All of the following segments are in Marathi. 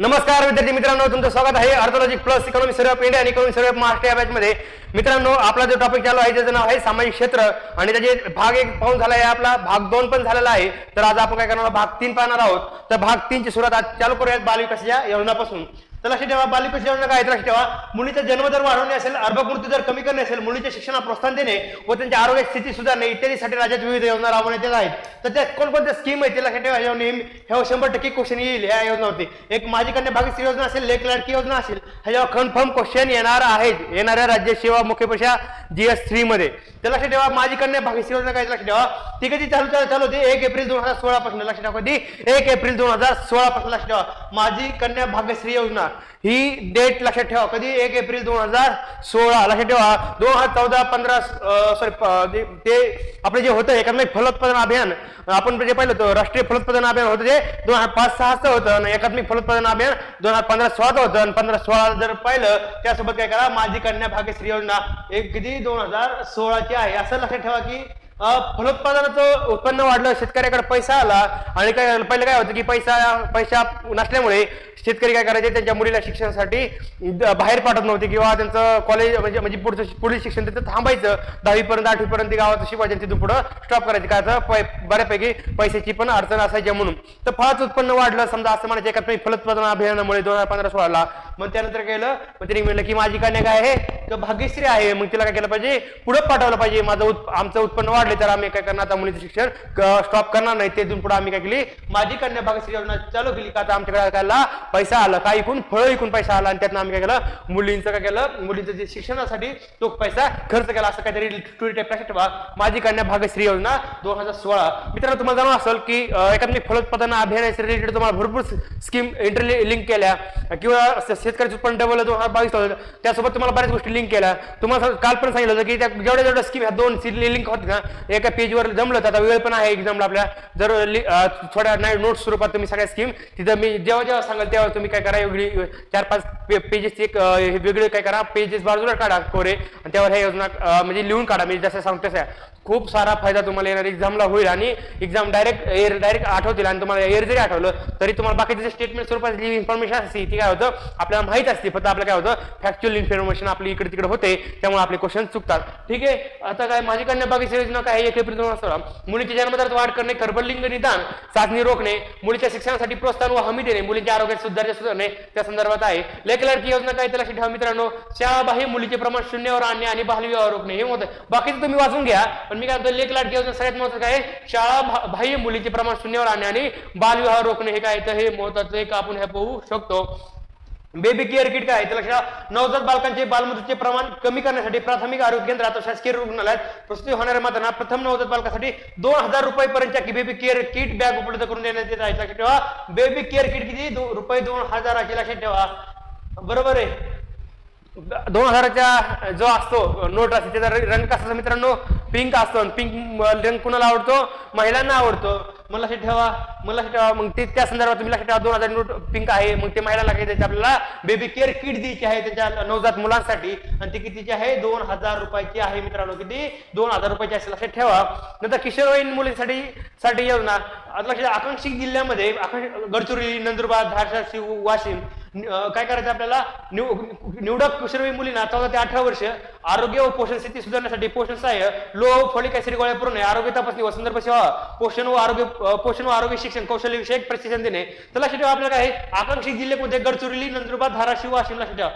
नमस्कार विद्यार्थी मित्रांनो, तुमचं स्वागत आहे Arthlogic plus economy survey of India आणि इकॉनॉमी सर्वे ऑफ महाराष्ट्र या बॅचमध्ये. मित्रांनो, आपला जो टॉपिक चालू आहे त्याचं नाव आहे सामाजिक क्षेत्र आणि त्याचे भाग 1 पाहून झाला आहे, आपला भाग 2 पण झालेला आहे. तर आज आपण काय करणार, भाग 3 पाहणार आहोत. तर भाग 3 ची सुरुवात आज चालू करूयात बालविकासाच्या योजनापासून. तर लक्षात ठेवा, बालविकास योजना काय लक्षात ठेवा, मुलीचा जन्मदर वाढवणे असेल, अर्भक मृत्यू दर कमी करणे असेल, मुलीच्या शिक्षणाला प्रोत्साहन देणे व त्यांच्या आरोग्य स्थिती सुधारणे इत्यादीसाठी राज्यात विविध योजना राबवण्यात येत आहेत. तर त्या कोणकोणत्या स्कीम आहेत ते लक्षात ठेवा. 100% क्वेश्चन येईल या योजनावरती. एक माझी कन्या भाग्यश्री योजना असेल, लेक लाडकी योजना असेल, ह्याच्यावर कन्फर्म क्वेश्चन येणार आहेत येणाऱ्या राज्य सेवा मुख्य परीक्षा GS3 मध्ये. तर लक्षात ठेवा, माझी कन्या भाग्यश्री योजना काय लक्षात ठेवा, ती कधी चालू होती 1 एप्रिल 2016 पासून. लक्षात ठेवा, कधी 1 एप्रिल 2016 पासून. लक्षात ठेवा, माझी कन्या भाग्यश्री योजना ही डेट लक्षात ठेवा, कधी 1 एप्रिल 2016. लक्षात ठेवा, 2014-15 ते आपले जे होतं एकात्मिक फलोत्पादन अभियान, आपण जे पाहिलं होतं राष्ट्रीय फलोत्पादन अभियान होतं ते 2005-06 होतं आणि एकात्मिक फलोत्पादन अभियान 2015-16 होतं. आणि 15-16 जर पाहिलं त्यासोबत काय करा, माझी कन्या भाग्यश्री योजना एक किती 2016 ची आहे. असं लक्षात ठेवा की फलोत्पादनाचं उत्पन्न वाढलं, शेतकऱ्याकडे पैसा आला आणि काय पहिलं काय होतं की पैसा नसल्यामुळे शेतकरी काय करायचे, त्यांच्या मुलीला शिक्षणासाठी बाहेर पाठवत नव्हते किंवा त्यांचं कॉलेज म्हणजे पुढील शिक्षण तिथं थांबायचं. 10वी पर्यंत 8वी पर्यंत गावात शिकवायचे, तिथून पुढे स्टॉप करायचे. काय बऱ्यापैकी पैशाची पण अडचण असायची म्हणून. तर फळाचं उत्पन्न वाढलं समजा, असं म्हणायचं एकात्मिक फलोत्पादन अभियानामुळे 2015-16. मग त्यानंतर केलं, मग त्यांनी म्हणलं की माझी कन्या काय आहे तर भाग्यश्री आहे, मग तिला काय केलं पाहिजे, पुढे पाठवलं पाहिजे. आमचं उत्पन्न वाढले तर आम्ही काय करणार, आता मुलीचं शिक्षण स्टॉप करणार नाही. तिथून पुढे आम्ही काय केली, माझी कन्या भाग्यश्री योजना चालू केली. का तर आमच्याकडे काय पैसा आला, काय ऐकून फळं ऐकून पैसा आला आणि त्यातनं आम्ही काय केलं, मुलींचं काय केलं, मुलींचं जे शिक्षणासाठी तो पैसा खर्च केला. असं काहीतरी स्टोरी टाईप लक्षात ठेवा, माझी कन्या भाग्यश्री योजना 2016. मित्रांनो, तुम्हाला जाणून असेल की एकात्मिक फलोत्पादन अभियानाच्या रिलेटेड तुम्हाला भरपूर स्कीम इंटरलिंक केल्या किंवा शेतकऱ्याचं उत्पन्न डबल 2022 होतं, त्यासोबत तुम्हाला बऱ्याच गोष्टी लिंक केल्या. तुम्हाला काल पण सांगितलं होतं की त्या जेवढ्या स्कीम ह्या 2 लिंक होत ना, एका पेजवर जमलं. तर आता वेळ पण आहे एक्झामला आपल्या, जर थोड्या नोट्स स्वरूपात तुम्ही सगळ्या स्कीम तिथं मी जेव्हा सांगाल तेव्हा तुम्ही काय करा, वेगळी 4-5 पेजेस एक वेगळे काय करा, पेजेस बाजूला काढा कोरे आणि त्यावर हे योजना म्हणजे लिहून काढा. मी जसं सांगतो तसं खूप सारा फायदा तुम्हाला येणार एक्झामला होईल आणि एक्झाम डायरेक्ट आठवतील. आणि तुम्हाला एअर जरी आठवलं तरी तुम्हाला बाकीचे स्टेटमेंट स्वरूपात इन्फॉर्मेशन असते ती काय होतं आपल्याला माहित असते, फक्त आपलं काय होतं फॅक्च्युअल इन्फॉर्मेशन आपली इकडे तिकडे होते, त्यामुळे आपले क्वेश्चन चुकतात. ठीक आहे, आता काय माझी कन्या भाग्यश्री योजना काय 1 एप्रिल 2016. मुलीच्या जन्मदरात वाढ करणे, खरबलिंग निदान चाचणी रोखणे, मुलीच्या शिक्षणासाठी प्रोत्साहन व हमी देणे, मुलींच्या आरोग्यात सुधारणे त्या संदर्भात आहे. लेक लाडकी योजना काय ते लक्षात ठेवा मित्रांनो, शाळाबाह्य मुलीचे प्रमाण 0 वर आणणे आणि बालविवाह रोखणे हे होतं. बाकीचं तुम्ही वाचून घ्या, पण मी काय म्हणतो लेक लाडकी योजना सगळ्यात महत्त्वाचं काय, शाळा बाह्य मुलीचे प्रमाण 0 वर आणणे आणि बालविवाह रोखणे हे काय, तर हे महत्त्वाचं एक आपण हे पाहू शकतो. बेबी केअर किट काय आहे लक्षात, नवजात बालकांचे बालमृत्यूचे प्रमाण कमी करण्यासाठी प्राथमिक आरोग्य केंद्रात शासकीय रुग्णालयात प्रसूती होणाऱ्या मातांना प्रथम नवजात बालकासाठी 2000 रुपयांपर्यंतच्या बेबी केअर किट बॅग उपलब्ध करून देण्यात येत आहे. लक्षात ठेवा, बेबी केअर किट किती रुपये 2000 लक्षात ठेवा, बरोबर आहे. 2000चा जो असतो नोट असते त्याचा रंग कसा मित्रांनो, पिंक असतो. पिंक रंग कुणाला आवडतो, महिलांना आवडतो. मला लक्षात ठेवा, मग ते त्या संदर्भात तुम्ही लक्षात ठेवा 2000 नोट पिंक आहे. मग ते महिलांना काय द्यायचे, आपल्याला बेबी केअर किट द्यायची आहे त्यांच्या नवजात मुलांसाठी आणि ती कितीची आहे 2000 रुपयाची आहे मित्रांनो, किती 2000 रुपयाची असेल लक्षात ठेवा. नंतर किशोरवयीन मुलींसाठी योजना लक्षात, आकांक्षित जिल्ह्यामध्ये गडचिरोली, नंदुरबार, धाराशिव, वाशिम काय करायचं आपल्याला, निवडक किशोरवयीन मुलींना 14 ते 18 वर्ष आरोग्य व पोषण स्थिती सुधारण्यासाठी पोषण सहाय्य, लो फॉलिक ऍसिड गोळ्या पुरवणे, आरोग्य तपासणी व संदर्भ सेवा, पोषण व आरोग्य शिक्षण कौशल्य विषयक प्रशिक्षण देणे. तर लक्षात ठेवा आपल्याला काय आकांक्षित जिल्ह्यामध्ये गडचिरोली, नंदुरबार, धाराशिव, वाशिम लक्षात ठेवा.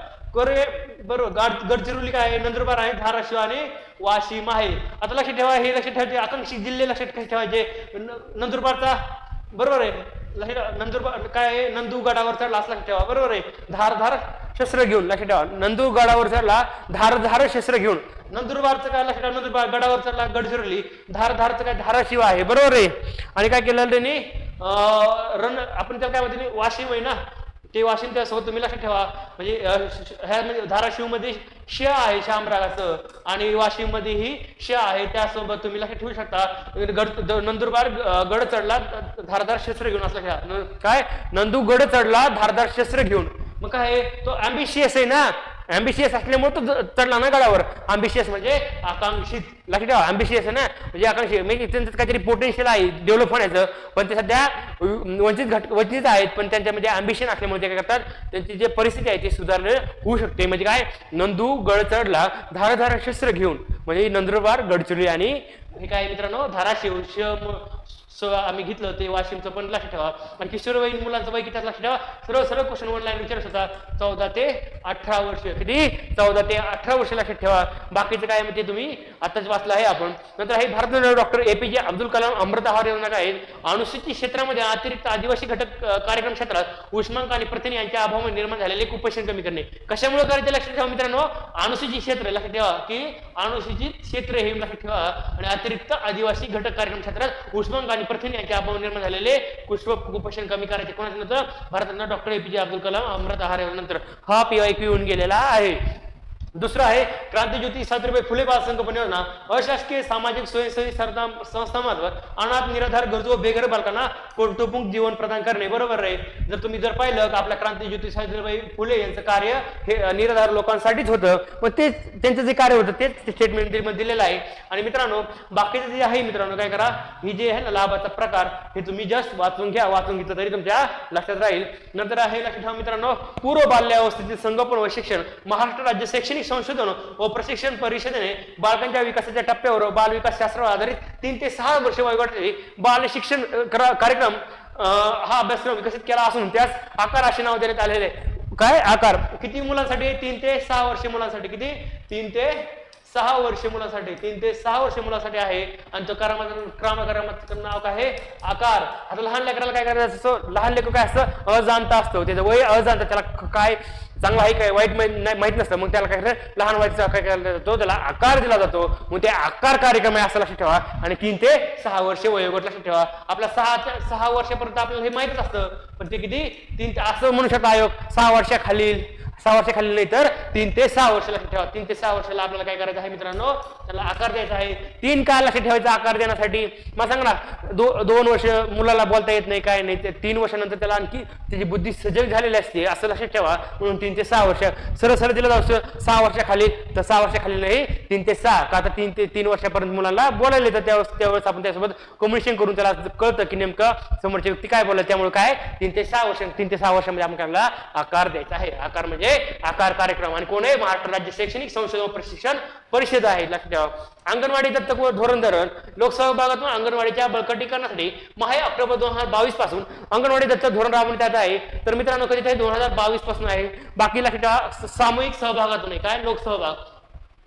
बरोबर, गडचिरोली काय आहे, नंदुरबार आहे, धाराशिव आणि वाशिम आहे. आता लक्षात ठेवा, हे लक्षात ठेवायचे आकांक्षित जिल्हे लक्षात ठेवायचे. नंदुरबारचा बरोबर आहे, नंदुरबार काय आहे, नंदू गडावर चढला असं लक्षात ठेवा, बरोबर आहे. धारधार शस्त्र घेऊन लक्षात ठेवा, नंदू गडावर चढला धारधार शस्त्र घेऊन. नंदुरबारचं काय लक्षात ठेवा, नंदुरबार गडावर चढला गडचिरोली, धारधारचं काय धाराशिव आहे, बरोबर आहे. आणि काय केलं त्यांनी आपण त्याला काय म्हणते वाशिम आहे ना, ते वाशिम त्यासोबत तुम्ही लक्षात ठेवा. म्हणजे धाराशिव मध्ये श आहे शामरागाचं आणि वाशिम मध्ये ही श आहे, त्यासोबत तुम्ही लक्षात ठेवू शकता. नंदुरबार गड चढला धारदार शस्त्र घेऊन असं घ्या, काय नंदू गड चढला धारदार शस्त्र घेऊन. मग काय तो अँबिशियस आहे ना, अँबिशियस असल्यामुळे तो चढला ना गडावर. अँबिशियस म्हणजे आकांक्षित, लक्षात ठेवा. अँबिशियस आहे ना म्हणजे आकांक्षित, म्हणजे त्यांचं काहीतरी पोटेन्शियल आहे डेव्हलप होण्याचं, पण ते सध्या वंचित आहेत, पण त्यांच्यामध्ये अँबिशन असल्यामुळे ते काय करतात, त्यांची जी परिस्थिती आहे ती सुधारणे होऊ शकते. म्हणजे काय, नंदू गड चढला धारधार शस्त्र घेऊन, म्हणजे नंदुरबार, गडचिरोली आणि हे काय मित्रांनो धाराशिव आम्ही घेतलं ते वाशिमचं पण लक्षात ठेवा. आणि किशोरवयीन मुलांचं वय किती लक्षात ठेवा. सरळ क्वेश्चन ऑनलाईन विचारत होता. 14 ते 18 वर्ष. किती? 14 ते 18 वर्ष लक्षात ठेवा. बाकीचं काय म्हणजे तुम्ही आताच वाचलं आहे आपण. नंतर आहे भारतरत्न डॉक्टर APJ अब्दुल कलाम अमृत आहार योजना काय आहे. अनुसूचित क्षेत्रामध्ये अतिरिक्त आदिवासी घटक कार्यक्रम क्षेत्रात उष्मांक आणि प्रथिने यांच्या अभावामुळे निर्माण झालेले कुपोषण कमी करणे. कशामुळे करायचे लक्षात ठेवा मित्रांनो. अनुसूचित क्षेत्र लक्षात ठेवा की अनुसूचित क्षेत्र हे लक्षात ठेवा आणि अतिरिक्त आदिवासी घटक कार्यक्रम क्षेत्रात उष्मांक आणि प्रथिने यांच्या अभाव निर्माण झालेले कुपोषण कमी करायचे. कोणाच्या भारतरत्न डॉक्टर APJ अब्दुल कलाम अमृत आहार योजनेनंतर हा PYQ येऊन गेलेला आहे. दुसरा आहे क्रांतीज्योती सावित्रीबाई फुले बाल संगोपन योजना. अशासकीय सामाजिक स्वयंसेवी संस्थांमार्फत अनाथ निराधार गरजू व बेघर बालकांना कौटुंबिक जीवन प्रदान करणे. बरोबर आहे. जर तुम्ही पाहिलं आपल्या क्रांतीज्योती सावित्रीबाई फुले यांचं कार्य हे निराधार लोकांसाठीच होतं, पण ते त्यांचं जे कार्य होतं तेच स्टेटमेंट दिलेलं आहे. आणि मित्रांनो बाकीचं जे आहे मित्रांनो काय करा, ही जे आहे ना लाभाचा प्रकार हे तुम्ही जस्ट वाचून घ्या. वाचून घेतलं तरी तुमच्या लक्षात राहील. नंतर आहे लक्षात ठेवा मित्रांनो पूर्व बाल्यावस्थेतील संगोपन व शिक्षण. महाराष्ट्र राज्य शैक्षणिक संशोधन व प्रशिक्षण परिषदेने बालकांच्या विकासाच्या टप्प्यावर बाल विकास शास्त्रावर आधारित 3 ते 6 वर्ष वयोगटातील बाल शिक्षण कार्यक्रम हा अभ्यासक्रम विकसित केला असून त्यास आकार असे नाव देण्यात आलेले. काय आकार? किती मुलांसाठी? 3 ते 6 वर्ष मुलांसाठी. किती? 3 ते 6 वर्ष मुलांसाठी. 3 ते 6 वर्ष मुलांसाठी आहे. आणि तो क्रमाचं नाव काय आहे? आकार. आता लहान लेकराला काय करायचं असतं, लहान लेकर काय असतं अजाणता असतो, त्याचं वय अजाणता, त्याला काय चांगलं आहे काय वाईट माहित नसतं, मग त्याला काय लहान वयाचा काय केला जातो, त्याला आकार दिला जातो. मग ते आकार कार्यक्रम आहे असं लक्षात ठेवा. आणि 3 ते 6 वर्ष वयोगट लक्षात ठेवा. आपल्या 6 वर्षापर्यंत आपल्याला हे माहितच असतं, पण ते किती 3 असं म्हणू शकतो आयोग 6 वर्षाखालील 6 वर्षाखाली नाही तर 3 ते 6 वर्ष लक्षात ठेवा. 3 ते 6 वर्षाला आपल्याला काय करायचं आहे मित्रांनो, त्याला आकार द्यायचा आहे. 3 काय लक्षात ठेवायचा आकार देण्यासाठी? मला सांग ना, 2 वर्ष मुलाला बोलता येत नाही काय नाही, 3 वर्षानंतर त्याला आणखी त्याची बुद्धी सजग झालेली असते असं लक्षात ठेवा. म्हणून 3 ते 6 वर्ष सरळ दिलं जाऊ. 6 वर्षाखाली तर 6 वर्षाखाली नाही 3 ते 6 का आता 3 वर्षापर्यंत मुलांना बोलायला येतं. त्यावेळेस आपण त्यासोबत कम्युनिकेशन करून त्याला कळतं की नेमकं समोरची व्यक्ती काय बोलत. त्यामुळे काय 3 ते 6 वर्षामध्ये आपण त्याला आकार द्यायचा आहे. आकार म्हणजे आकार कार्यक्रम. आणि कोण आहे? महाराष्ट्र राज्य शैक्षणिक संशोधन प्रशिक्षण परिषद आहे लक्षात ठेवा. अंगणवाडी दत्तक व धोरण लोकसभा भागातून अंगणवाडीच्या बळकटीकरणासाठी महाय ऑक्टोबर 2022 पासून अंगणवाडी दत्तक धोरण राबवण्यात आहे. तर मित्रांनो कधी ते 2022 पासून आहे. बाकी लक्षात ठेवा सामूहिक सहभागातून आहे. काय? लोकसहभाग.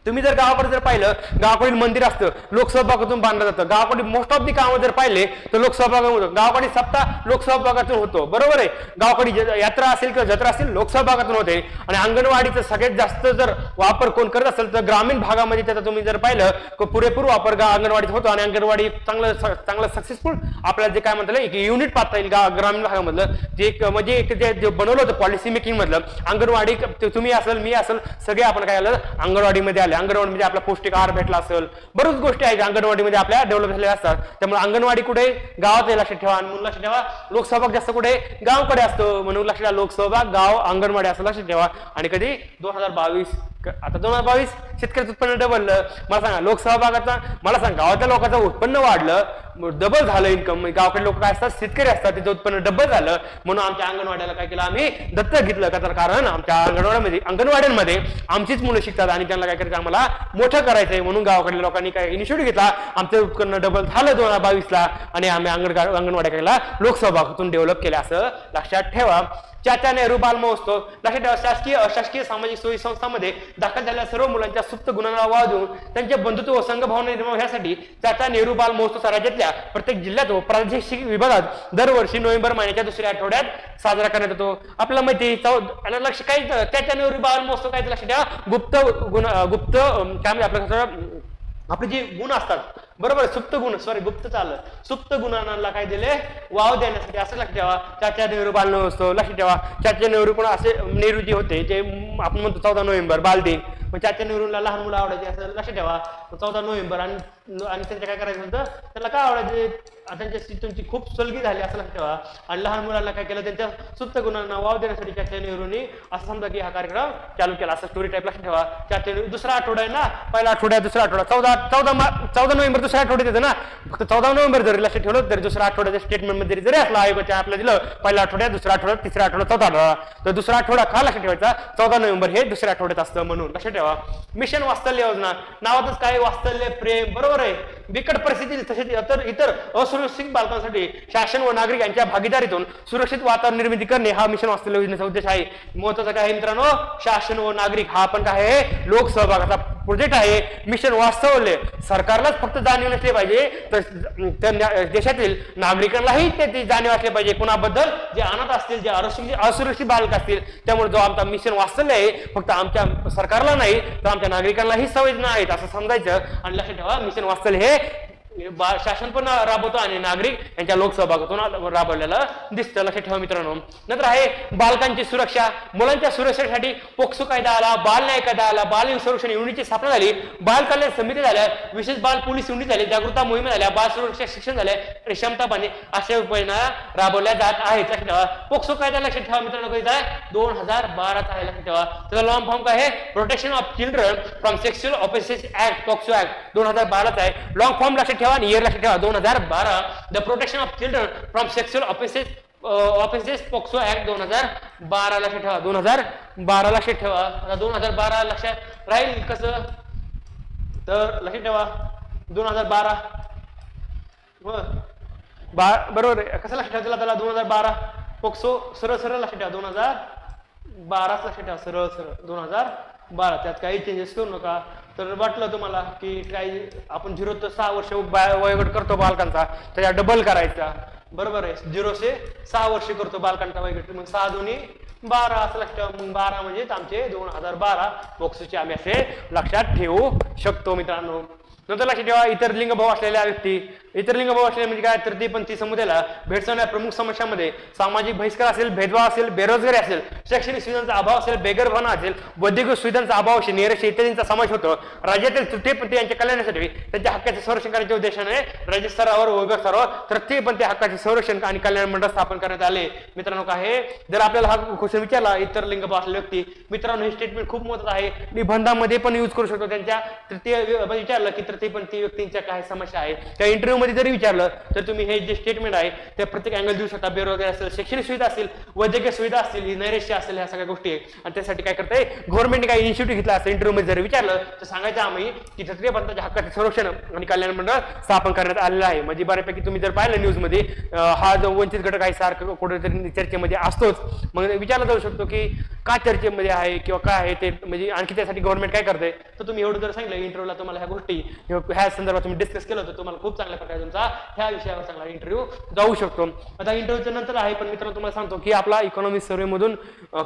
तुम्ही जर गावाकडे पाहिलं, गावाकडील मंदिर असतं लोकसहभागातून बांधलं जातं. गावाकडे मोस्ट ऑफ दी कामं जर पाहिले तर लोकसहभागातून. गावाकडे सप्ताह लोकसहभागातून होतो. बरोबर आहे. गावाकडे यात्रा असेल किंवा जत्रा असेल लोकसहभागातून होते. आणि अंगणवाडीचा सगळ्यात जास्त जर वापर कोण करत असेल तर ग्रामीण भागामध्ये त्याचा तुम्ही जर पाहिलं पुरेपूर वापर अंगणवाडीत होतो. आणि अंगणवाडी चांगलं सक्सेसफुल आपल्याला जे काय म्हणतात एक युनिट पाहता येईल ग्रामीण भागामधलं जे म्हणजे एक जे बनवलं होतं पॉलिसी मेकिंग मधलं अंगणवाडी. तुम्ही असेल मी असेल सगळे आपण काय आलं अंगणवाडीमध्ये अंगणवाडीमध्ये आपला पौष्टिक आहार भेटला असेल. बऱ्याच गोष्टी आहेत अंगणवाडीमध्ये आपल्या डेव्हलप झालेल्या असतात. त्यामुळे अंगणवाडी कुठे? गावात लक्षात ठेवा. आणि म्हणून लक्षात ठेवा लोकसहभाग जास्त कुठे? गावाकडे असतो. म्हणून लक्षात ठेवा लोकसहभाग गाव अंगणवाडी असं लक्षात ठेवा. आणि कधी 2022 आता 2022 शेतकऱ्याचं उत्पन्न डबललं. मला सांगा लोकसहभागाचा मला सांगा गावातल्या लोकांचं उत्पन्न वाढलं डबल झालं इन्कम. गावाकडे लोक काय असतात शेतकरी असतात त्याचं उत्पन्न डबल झालं. म्हणून आमच्या अंगणवाड्याला काय केलं आम्ही दत्तक घेतलं का तर कारण आमच्या अंगणवाड्यांमध्ये आमचीच मुलं शिकतात आणि त्यांना काय करायचं आम्हाला मोठं करायचंय. म्हणून गावाकडल्या लोकांनी काय इनिशिएटिव्ह घेतला. आमचं उत्पन्न डबल झालं 2022ला आणि आम्ही अंगणवाड्या केला लोकसहभागातून डेव्हलप केल्या असं लक्षात ठेवा. चाचा नेहरू बाल महोत्सव लक्षात ठेवा. शासकीय अशासकीय सामाजिक सोयी संस्थांमध्ये दाखल झालेल्या सर्व मुलांच्या सुप्त गुणांना वाव देऊन त्यांचे बंधुत्व व संघभावना निर्माण होण्यासाठी चाचा नेहरू बाल महोत्सव राज्यातल्या प्रत्येक जिल्ह्यात व प्रादेशिक विभागात दरवर्षी नोव्हेंबर महिन्याच्या दुसऱ्या आठवड्यात साजरा करण्यात येतो. आपल्याला माहिती लक्ष काय चाचा नेहरू बाल महोत्सव काय लक्षात ठेवा. गुप्त काय म्हणजे आपल्या आपले जे गुण असतात बरोबर सुप्त गुण गुप्त चाललं सुप्त गुणांना काय दिले वाव देण्यासाठी असं लक्षात ठेवा. चाचा नेहरू बाल महोत्सव लक्षात ठेवा. चाचा नेहरू पण असे नेहरू जे होते ते आपण म्हणतो 14 नोव्हेंबर बाल दिन. मग चाचा नेहरूला लहान मुलं आवडायचे असं लक्षात ठेवा. 14 नोव्हेंबर आणि आणि त्यांच्या काय करायचं होतं, त्याला काय आवडायचे, त्यांच्या तुमची खूप सलगी झाली असं लक्षात ठेवा. आणि लहान मुलांना काय केलं, त्यांच्या सुप्त गुणांना वाव देण्यासाठी चाचा नेहरूंनी असं समजा की हा कार्यक्रम चालू केला, असं स्टोरी टाईप लक्षात ठेवा. चाचा नेहरू दुसरा आठवडा आहे ना, पहिला आठवडा दुसरा आठवडा 14 नोव्हेंबर दुसऱ्या आठवड्यात येतं ना, फक्त 14 नोव्हेंबर जरी लक्षात ठेवलं तरी दुसऱ्या आठवड्याच्या स्टेटमेंट मध्ये जरी असला आयोगाच्या आपल्याला दिलं पहिला आठवड्यात, दुसरा आठवड्यात, तिसरा आठवडा, चौथा आठवडा, तर दुसरा आठवडा का लक्षात ठेवायचा, 14 नोव्हेंबर हे दुसऱ्या आठवड्यात असतं म्हणून लक्षात ठेवा. मिशन वात्सल्य योजना, नावातच काय वात्सल्य प्रेम, बरोबर आहे. बिकट परिस्थिती तसेच इतर असुरक्षित बालकांसाठी शासन व नागरिक यांच्या भागीदारीतून सुरक्षित वातावरण निर्मिती करणे हा मिशन वात्सल्य योजनेचा उद्देश आहे. महत्वाचा काय आहे मित्रांनो, शासन व नागरिक हा पण काय आहे, लोकसहभागाचा प्रोजेक्ट आहे. मिशन वास्तवले सरकारलाच फक्त जाणीव नसली पाहिजे, तर देशातील नागरिकांनाही त्याची जाणीव असली पाहिजे कुणाबद्दल, जे अनाथ असतील, जे असुरक्षित बालक असतील. त्यामुळे जो आमचा मिशन वात्सल्य आहे फक्त आमच्या सरकारला नाही तर आमच्या नागरिकांनाही संवेदना आहेत असं समजायचं. आणि लक्षात ठेवा, मिशन वात्सल्य हे शासन पण राबवतो आणि नागरिक यांच्या लोकसहभागातून राबवलेलं दिसतं, लक्षात ठेवा मित्रांनो. नंतर आहे बालकांची सुरक्षा, मुलांच्या सुरक्षेसाठी पोक्सो कायदा आला, बाल न्याय कायदा आला, बाल संरक्षण युनिटची स्थापना झाली, बाल कल्याण समिती झाल्या, विशेष बाल पोलीस युनिट झाली, जागृतता मोहीम झाल्या, बाल सुरक्षा शिक्षण झाले आणि क्षमता पाणी अशा योजना राबवल्या जात आहेत. लक्षात ठेवा, पोक्सो कायदा लक्षात ठेवा मित्रांनो कधीचा आहे, 2012चा आहे. लक्षात ठेवा, त्याचा लॉंग फॉर्म काय आहे, protection of children from sexual offences act, POCSO act 2012चा आहे. लॉंग फॉर्म लक्षात ठेवा आणि इयर लक्षात ठेवा 2012. The protection of children from sexual offences POCSO act 2012 लक्षात ठेवा, 2012 लक्षात ठेवा. आता 2012 लक्षात राहील कसं, तर लक्षात ठेवा 2012 बरोबर आहे. कसं लक्षात ठेवायचं त्याला, 2012 पोक्सो सरळ सरळ लक्षात ठेवा, 2012 लक्षात ठेवा, सरळ सरळ 2012. त्यात काही चेंजेस करू नका. तर वाटलं तुम्हाला की काही आपण 0 ते 6 वर्ष वयोगट करतो बालकांचा, त्याच्या डबल करायचा, बरोबर आहे. 0 ते 6 वर्ष करतो बालकांचा वयोगट, मग 6 दुनी 12 असं लक्षात ठेवा. मग 12 म्हणजे आमचे 2012 पोक्सोचे आम्ही असे लक्षात ठेवू शकतो मित्रांनो. नंतर लक्षात ठेवा, इतर लिंगभाव असलेल्या व्यक्ती, इतर लिंगभाव असलेले म्हणजे काय, तृतीयपंथी समुदायाला भेडसावणाऱ्या प्रमुख समस्यांमध्ये सामाजिक बहिष्कार असेल, भेदभाव असेल, बेरोजगारी असेल, शैक्षणिक सुविधांचा अभाव असेल, बेघरपणा असेल, वैद्यकीय सुविधांचा अभाव असेल, निरक्षर इत्यादींचा समावेश होतो. राज्यातील तृतीयपंथी यांच्या कल्याणासाठी त्यांच्या हक्काचे संरक्षण करण्याच्या उद्देशाने राज्य स्तरावर व विभाग स्तरावर तृतीयपंथी हक्काचे संरक्षण आणि कल्याण मंडळ स्थापन करण्यात आले. मित्रांनो काय आहे, जर आपल्याला हा क्वेश्चन विचारला इतर लिंगभाव असलेले व्यक्ती, मित्रांनो हे स्टेटमेंट खूप महत्त्वाचं आहे, निबंधामध्ये पण यूज करू शकतो. त्यांच्या तृतीय विचारलं की तृतीयपंथी व्यक्तींच्या काय समस्या आहेत, त्या इंटरव्ह्यू मध्ये जरी विचारलं तर तुम्ही हे जे स्टेटमेंट आहे ते प्रत्येक अँगल देऊ शकता. बेरोजगारी असेल, शैक्षणिक सुविधा असतील, वैद्यकीय सुविधा असतील, नैराश्य असेल, ह्या सगळ्या गोष्टी आहेत. आणि त्यासाठी काय करतंय गव्हर्नमेंट काही इनिशिएटिव्ह घेतला असेल, इंटरव्ह्यू मध्ये जर विचारलं तर सांगायचं आम्ही की तृतीयपंथाच्या हक्काचे संरक्षण आणि कल्याण मंडळ स्थापन करण्यात आलेलं आहे. म्हणजे बऱ्यापैकी तुम्ही जर पाहिलं न्यूज मध्ये हा जो वंचित घटक आहे सारखं कुठेतरी चर्चेमध्ये असतोच. मग विचारला जाऊ शकतो की का चर्चेमध्ये आहे किंवा काय आहे ते, म्हणजे आणखी त्यासाठी गव्हर्नमेंट काय करते. तर तुम्ही एवढं जर सांगितलं इंटरव्ह्यूला तुम्हाला ह्या गोष्टी ह्या संदर्भात तुम्ही डिस्कस केलं तर तुम्हाला खूप चांगल्या प्रकारे तुमचा ह्या विषयावर चांगला इंटरव्ह्यू जाऊ शकतो. आता इंटरव्ह्यूच्या नंतर आहे, पण मित्रांनो तुम्हाला सांगतो की आपला इकॉनॉमिक सर्व्हे मधून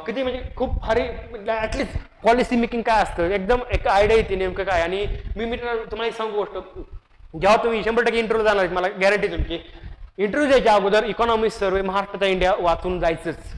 किती म्हणजे खूप भारी ऍटलीस्ट पॉलिसी मेकिंग काय असतं एकदम एक आयडिया येते नेमकं काय. आणि मी मित्रांनो तुम्हाला एक सांगू गोष्ट, जेव्हा तुम्ही 100% इंटरव्ह्यू जाणार मला गॅरंटी तुमची, इंटरव्ह्यू द्यायच्या अगोदर इकॉनॉमिक सर्व्हे महाराष्ट्राचा इंडिया वाचून जायचंच.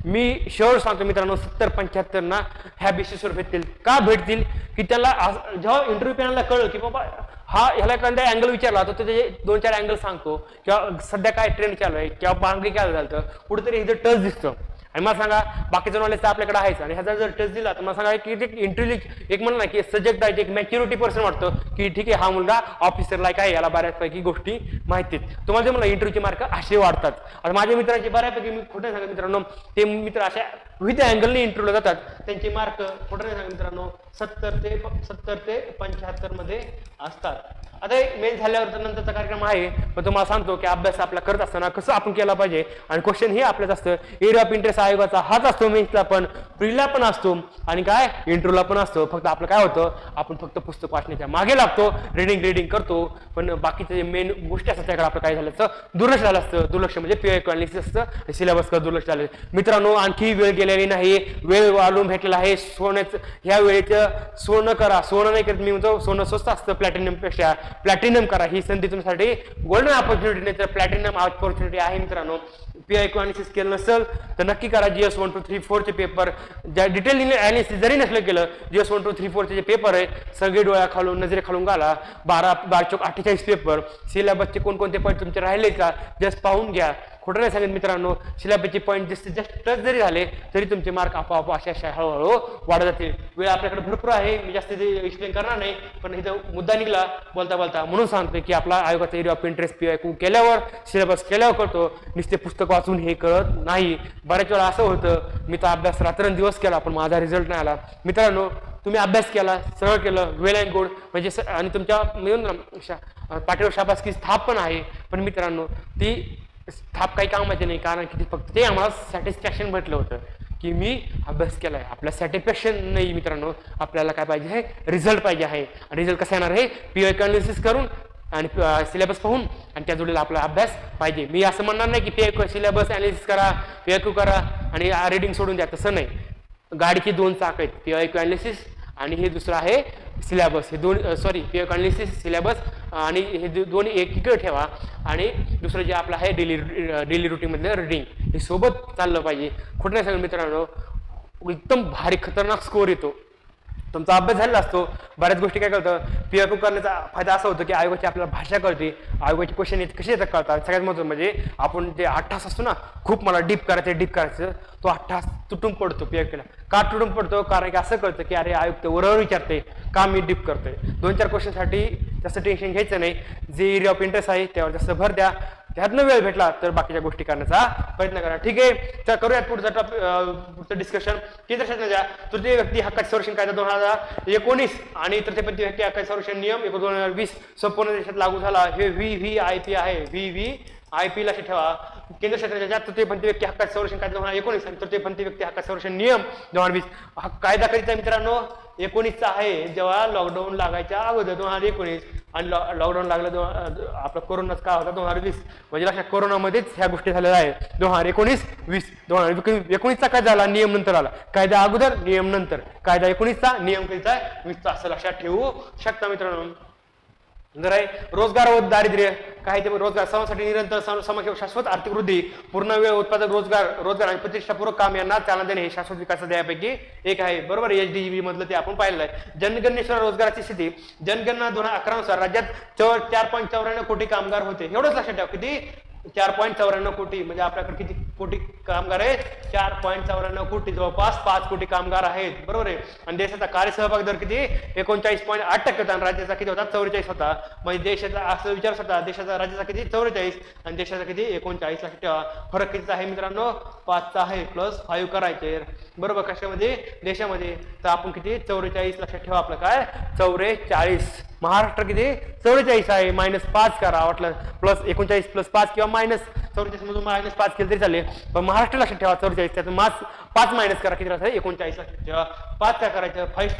मी शुअर सांगतो मित्रांनो 70-75 ना ह्या बेसिसवर भेटतील. का भेटतील की त्याला जेव्हा इंटरव्ह्यू पॅनलला कळलं की बाबा हा ह्याला एखादा अँगल विचारला तर त्याचे 2-4 अँगल सांगतो, किंवा सध्या काय ट्रेंड चालू आहे किंवा मागे काय झालं, कुठेतरी इथं टच दिसतं. आणि मला सांगा बाकीचं नॉलेज तर आपल्याकडे आहेच, आणि ह्याचा जर टच दिला तर मला सांगा की इंटरव्ह्यू एक म्हणलं ना की सब्जेक्ट आहे, एक मॅच्युरिटी पर्सन वाटतं की ठीक आहे हा मुलगा ऑफिसर लायक आहे, याला बऱ्याचपैकी गोष्टी माहिती आहेत. तुम्हाला जे मला इंटरव्ह्यूचे मार्क असे वाढतात. आता माझ्या मित्रांचे बऱ्यापैकी मी खोटं सांगा मित्रांनो, ते मित्र अशा विविध अँगलने इंटरव्ह्यूला जातात, त्यांचे मार्क खोटं नाही सांगा मित्रांनो 70 ते 75 मध्ये असतात. आता मेल झाल्यावर तर नंतरचा कार्यक्रम आहे, पण तुम्हाला सांगतो की अभ्यास आपला करत असताना कसं आपण केला पाहिजे, आणि क्वेश्चन हे आपल्याच असतं. एरिया ऑफ इंटरेस्ट आयोगाचा हाच असतो, मेन्सला पण, प्रीला पण असतो, आणि काय इंटरव्ह्यूला पण असतो. फक्त आपलं काय होतं, आपण फक्त पुस्तक वाचण्याच्या मागे लागतो, रिडिंग करतो, पण बाकीचे जे मेन गोष्टी असतात त्याकडे आपलं काय झालं असतं, दुर्लक्ष झालं असतं. दुर्लक्ष म्हणजे पीओ अनालिसिस असतं, सिलेबसकडे दुर्लक्ष झालं. मित्रांनो आणखी वेळ गेलेली नाही, वेळ वाढून भेटलेला आहे. सोन्याचं ह्या वेळेचं पहिलं सोनं करा, सोनं नाही करत मी म्हणतो सोनं स्वस्त असतं प्लॅटिनम पेक्षा, प्लॅटिनम करा, ही संधी तुमच्यासाठी गोल्डन ऑपॉर्च्युनिटी नाही तर प्लॅटिनम ऑपॉर्च्युनिटी आहे मित्रांनो. PIQ अनालिसिस केलं नसेल तर नक्की करा. GS 1 2 3 4 चे पेपर ज्या डिटेल अनालिसिस जरी नसलं केलं, GS 1 2 3 4 चे जे पेपर आहे सगळे डोळ्या खालून नजरे खालून घाला. 12-48 पेपर, सिलेबसचे कोणकोणते पॉईंट तुमचे राहिले का जस्ट पाहून घ्या. खोटं नाही सांगत मित्रांनो, सिलेबसचे पॉईंट जस्ट टच जरी झाले तरी तुमचे मार्क आपोआप अशा हळूहळू वाढत जातील. वेळ आपल्याकडे भरपूर आहे, मी जास्त एक्सप्लेन करणार नाही, पण इथं मुद्दा निघाला बोलता बोलता म्हणून सांगतो की आपला आयोगाचा एरिया ऑफ इंटरेस्ट PIQ केल्यावर, सिलेबस केल्यावर कळतो, नुसते पुस्तक वाचून हे कळत नाही. बऱ्याच वेळा असं होतं मी तर अभ्यास रात्रंदिवस केला पण माझा रिझल्ट नाही आला. मित्रांनो तुम्ही अभ्यास केला, सरळ केलं, वेल अँड गुड, म्हणजे आणि तुमच्या मिळून पाठीवर शाबासकी थाप पण आहे, पण मित्रांनो ती थाप काही कामाची नाही, कारण की फक्त ते आम्हाला सॅटिस्फॅक्शन भेटलं होतं की मी अभ्यास केलाय. आपला सॅटिस्फॅक्शन नाही मित्रांनो, आपल्याला काय पाहिजे आहे, रिझल्ट पाहिजे आहे. आणि रिझल्ट कसा येणार आहे, PIQ अनालिसिस करून आणि सिलेबस पाहून आणि त्या जोडीला आपला अभ्यास पाहिजे. मी असं म्हणणार नाही की PIQ सिलेबस अनालिसिस करा, PIQ करा आणि रीडिंग सोडून द्या, तसं नाही. गाडीची 2 चाक आहेत, PIQ अनालिसिस आणि हे दुसरं आहे सिलेबस. हे दोन PIQ अनालिसिस, सिलेबस आणि हे दोन्ही एकीकडे ठेवा आणि दुसरं जे आपलं आहे डेली रुटीनमधलं रीडिंग हे सोबत चाललं पाहिजे. खोटं नाही सांगेल मित्रांनो, एकदम भारी खतरनाक स्कोअर येतो. तुमचा अभ्यास झालेला असतो. बऱ्याच गोष्टी काय कळतं, PIQ करण्याचा फायदा असा होतो की आयोगाची आपल्याला भाषा कळते, आयोगाचे क्वेश्चन कसे येतात कळतात. सगळ्यात महत्त्वाचं म्हणजे आपण जे 8 तास असतो ना, खूप मला डीप करायचं, तो 8 तास तुटून पडतो PIQ ला. का तुटून पडतो, कारण की असं कळतं की अरे आयोग ते वरवर विचारते का मी डीप करतोय. 2-4 क्वेश्चनसाठी जास्त टेन्शन घ्यायचं नाही, जे एरिया ऑफ इंटरेस्ट आहे त्यावर जास्त भर द्या. त्यातनं वेळ भेटला तर बाकीच्या गोष्टी करण्याचा प्रयत्न करा. ठीक आहे, तर करूयात पुढचं डिस्कशन. केंद्र शासनाच्या तृतीय व्यक्ती हक्काचे संरक्षण कायदा 2019 आणि तृतीयपंथी व्यक्ती हक्काचे संरक्षण नियम 2020 संपूर्ण देशात लागू झाला. हे VVIP आहे, VVIP लक्षात ठेवा. केंद्र शासनाच्या तृतीयपंथी व्यक्ती हक्काचे संरक्षण कायदा 2019 आणि तृतीयपंथी व्यक्ती हक्काचे संरक्षण नियम 2020 हा कायदा कधीचा मित्रांनो, 19चा आहे, जेव्हा लॉकडाऊन लागायच्या अगोदर 2019 आणि लॉकडाऊन लागलं आपला कोरोनाच का होता 2020, म्हणजे लक्षात कोरोनामध्येच ह्या गोष्टी झालेल्या आहेत. 2019-20 2019चा काय झाला, नियम नंतर आला, कायदा अगोदर नियम नंतर, कायदा 19चा नियम कधीचा 20चा, असं लक्षात ठेवू शकता मित्रांनो. जर आहे रोजगार व दारिद्र्य काय ते रोजगार सर्वांसाठी निरंतर समग्र शाश्वत आर्थिक वृद्धी, पूर्ण वेळ उत्पादक रोजगार आणि प्रतिष्ठापूर्वक काम यांना चालना देणे हे शाश्वत विकासाच्या ध्येयापैकी एक आहे. बरोबर, HDGB मधलं ते आपण पाहिलेलं आहे. जनगणनेनुसार रोजगाराची स्थिती, जनगणना 2011 नुसार राज्यात 4.94 कोटी कामगार होते. एवढंच लक्षात ठेवा, किती 4.94 कोटी, म्हणजे आपल्याकडे किती कोटी कामगार आहेत, 4.94 कोटी, जवळपास 5 कोटी कामगार आहेत. बरोबर आहे. आणि देशाचा कार्यसहभाग दर किती 39.8% होता आणि राज्याचा किती होता 44 होता. म्हणजे देशाचा असं विचार होता, देशाचा राज्याचा किती 44 आणि देशाचा किती 39. लक्षात ठेवा, फरक कितीचा आहे मित्रांनो, 5चा आहे, +5 करायचे. बरोबर, कशामध्ये, देशामध्ये, तर आपण किती 44 लक्षात ठेवा, आपलं काय 44. महाराष्ट्र किती 44 आहे, -5 करा, वाटलं +39 +5 किंवा -44 मधून -5 केलं तरी चालेल, पण महाराष्ट्र लक्षात ठेवा 44, त्यातून 5 मायनस करा, किती राहतं 39 लक्षात ठेवा. 5 काय करायचं, 5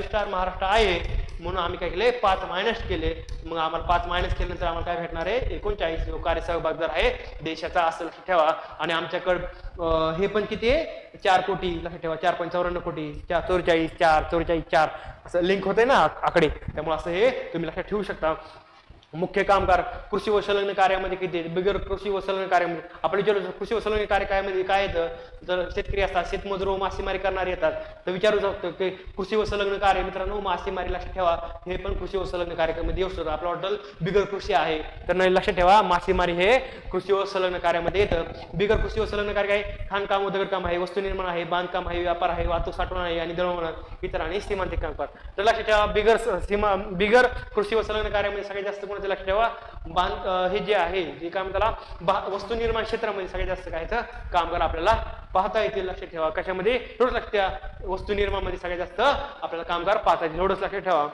स्टार महाराष्ट्र आहे म्हणून आम्ही काय केले 5 मायनस केले. मग आम्हाला 5 मायनस केल्यानंतर आम्हाला काय भेटणार आहे 39 कार्य सहभाग दर आहे देशाचा, असं लक्षात ठेवा. आणि आमच्याकडं हे पण किती आहे 4 कोटी लक्षात ठेवा, 4.54 कोटी, 44 4 44 4 असं लिंक होतंय ना आकडे, त्यामुळे असं हे तुम्ही लक्षात ठेवू शकता. मुख्य कामगार कृषी व संलग्न कार्यामध्ये किती, बिगर कृषी व संलग्न कार्यामध्ये आपल्या विचारू कृषी व संलग्न कार्यामध्ये काय येतं, जर शेतकरी असतात, शेतमजूर व मासेमारी करणारे येतात, तर विचारू शकतो की कृषी व संलग्न कार्य मित्रांनो मासेमारी लक्षात ठेवा, हे पण कृषी व संलग्न कार्यामध्ये येऊ शकतो. आपलं हॉटेल बिगर कृषी आहे तर नाही, लक्षात ठेवा मासेमारी हे कृषी व संलग्न कार्यामध्ये येतं. बिगर कृषी व संलग्न कार्य काय, खाणकाम व दगडकाम आहे, वस्तू निर्माण आहे, बांधकाम आहे, व्यापार आहे, वाहतूक साठवण आहे आणि दळणवळण इतर आणि सीमांतिक कामगार. तर लक्षात ठेवा बिगर कृषी व संलग्न कार्यामध्ये सगळ्यात जास्त लक्षात ठेवा हे जे आहे, जे काम त्याला वस्तू निर्माण क्षेत्रामध्ये सगळ्यात जास्त काय कामगार आपल्याला पाहता येतील. लक्षात ठेवा कशामध्ये, एवढंच लक्षात ठेवा, वस्तू निर्माण मध्ये सगळ्यात जास्त आपल्याला कामगार पाहता येतील, एवढंच लक्षात ठेवा.